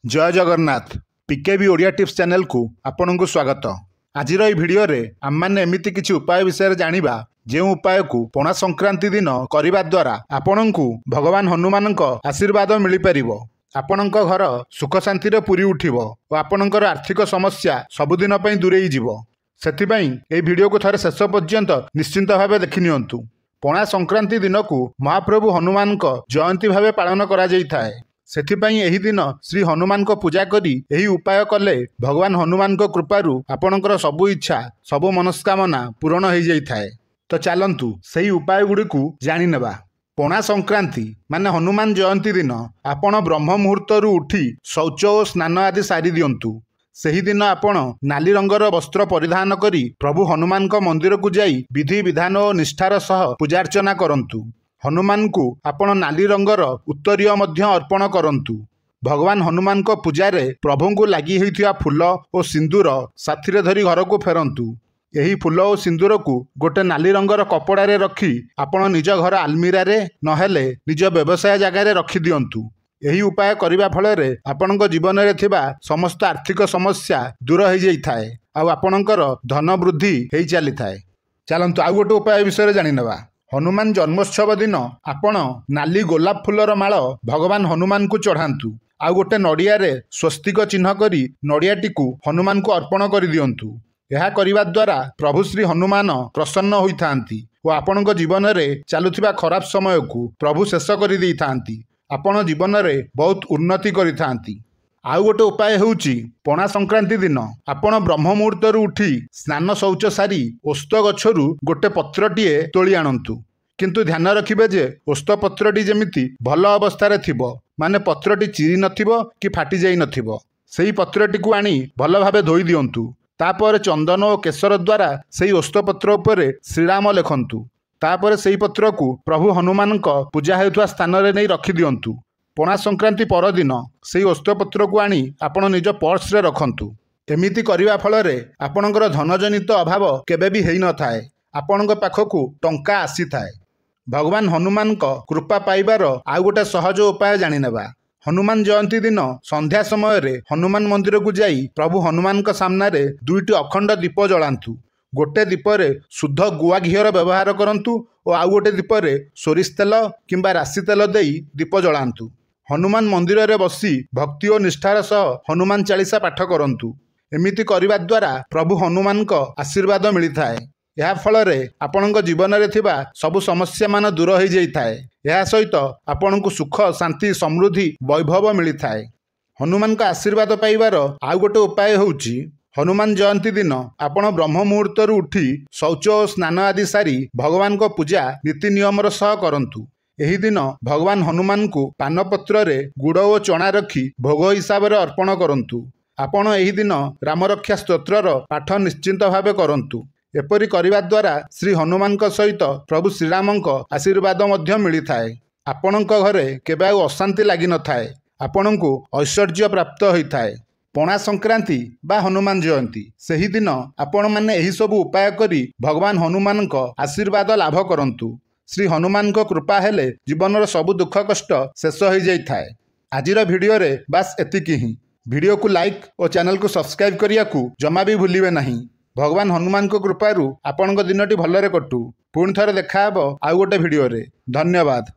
जय Jagannath pKb Odia tips channel को आपन को स्वागत। आज भिडियो रे आम मैंने एमती किसी उपाय विषय जानिबा जो उपाय को पणा संक्रांति दिन करने द्वारा आपण को भगवान हनुमान आशीर्वाद मिल पार। आपण घर सुख शांति पूरी उठिब और आपणकर आर्थिक समस्या सबुदिन दूरेई जीव। सेथिपाई ए वीडियो को थरे शेष पर्यंत निश्चिंत भाव देखि नियंतु। पणा संक्रांति दिन को महाप्रभु हनुमान जयंती भाव पालन करा जाई थाए। सेथिपाई एही दिन श्री हनुमान को पूजा करी एही उपाय कले भगवान हनुमान को कृपारू आपणकर सबु इच्छा सबु मनस्कामना पूर्ण हो जाई थाए। तो चलंतु सही उपाय गुडी को जानि नेबा। पणा संक्रांति माने हनुमान जयंती दिन आपण ब्रह्म मुहूर्तरू उठी शौच और स्नान आदि सारी दियंतु। सही दिन आपण नाली रंगर वस्त्र परिधान करी प्रभु हनुमान को मंदिर को जाई विधि विधान और निष्ठार सह पूजार्चना करंतु। हनुमान को आपण नाली रंगर उत्तरीय मध्य अर्पण करंतु। भगवान हनुमान को पूजारे प्रभु को लगी होइथिया फूल और सिंदूर साथीरे धरी घर को फेरंतु। यही फूल और सिंदूर को गोटे नाली रंगर कपड़ा रे रखी आपण निज घर आलमीरा रे नहेले निज व्यवसाय जगार रखी दियंतु। यही उपाय करने फल आपण जीवन में थिबा समस्त आर्थिक समस्या दूर हो जाई थाए आ आपणकर धन वृद्धि हो चली थाए। चलंतु आउ गोटे उपाय विषय जानि नेबा। हनुमान जन्मोत्सव दिन आपण नाली गोलाप फूलर माल भगवान हनुमान को चढ़ातु। आउ गोटे नड़िया रे स्वस्तिक चिन्ह करी नड़ियाटी को हनुमान को अर्पण कर दियंतु। यह करने द्वारा प्रभु श्री हनुमान प्रसन्न होइथांती और आपण जीवन में चलुथिबा खराब समय को प्रभु शेष कर दी थांती। आपण जीवन में बहुत उन्नति करिथांती। आउ गोटे उपाय होउची पणा संक्रांति दिन आपण ब्रह्म मुहूर्तरू उठी स्नान शौच सारी ओस्त गछरू गोटे पत्रटीए तोली आणंतु। किंतु ध्यान रखिबे जे ओस्त पत्रटी जेमिति भल अवस्था थिबो माने पत्रटी चिरी नथिबो कि फाटी जाई नथिबो। सेही पत्रटी को आनी भल भाबे धोई दियंतु। तापर चंदन और केसर द्वारा सेही ओस्त पत्र उपरे श्रीराम लेखंतु। तापर सेही पत्र को प्रभु हनुमान पूजा हेतुआ स्थान रे नै रखि दियंतु। पणा संक्रांति परदिन से ओस्तपत्र को आनी आपण निज पर्स रे रखंतु। एमिति करिवा फल रे आपणकर धनजनित अभाव केबे भी हेई न थाए। आपणक पाखकु टंका आसी थाए। भगवान हनुमान कृपा पाइबार आउ गोटे सहज उपाय जानि नेबा। हनुमान जयंती दिन संध्या समय रे हनुमान मंदिर को जाई प्रभु हनुमान सामना रे दुईटी अखंड दीप जलांतु। गोटे दीपरे शुद्ध गुआ घीर व्यवहार करंतु और आउ गोटे दीपरे सोरिष तेल किंबा राशि तेल देई दीप जलांतु। हनुमान मंदिर रे बसी भक्ति और निष्ठार सह हनुमान चालीसा पाठ करंतु। एमिति करने द्वारा प्रभु हनुमान आशीर्वाद मिलता है। यह फल आपण जीवन में थिबा सबु समस्या मान दूर हो जाए। यह सहित आपण को सुख शांति समृद्धि वैभव मिलता है। हनुमान का आशीर्वाद पाइबार आउ गोटे उपाय होउची हनुमान जयंती दिन आपण ब्रह्म मुहूर्तरू उठी शौच और स्नान आदि सारी भगवान को पूजा नीति नियमर सह करंतु। एही दिन भगवान हनुमान को पानपत्र रे गुड़ और चना रखी भोग हिसाब रे अर्पण करंतु। आपण एही दिन राम रक्षा स्तोत्रर पाठ निश्चिंत भावे करंतु। एपरि करिबा द्वारा श्री हनुमान सहित प्रभु श्रीराम आशीर्वाद मध्य मिलिथाए। आपणक घरे केबे अशांति लागि न थाए। आपणको ऐश्वर्य प्राप्त होइथाए। पणा संक्रांति बा हनुमान जयंती सही दिन आपण माने एही सब उपाय करी भगवान हनुमान आशीर्वाद लाभ करंतु। श्री हनुमान कृपा हेले जीवन सबु दुख कष्ट शेष हो जाई थाए। आजिर भिडियो रे बास एतिकी ही। भिडियो को लाइक और चैनल को सब्सक्राइब करिया को जमा भी भूलिबे नहीं। भगवान हनुमान कृपारू आपण दिनटी भलरे कटू। पुणी थरे देखा हबो आउ गोटे भिडियो रे। धन्यवाद।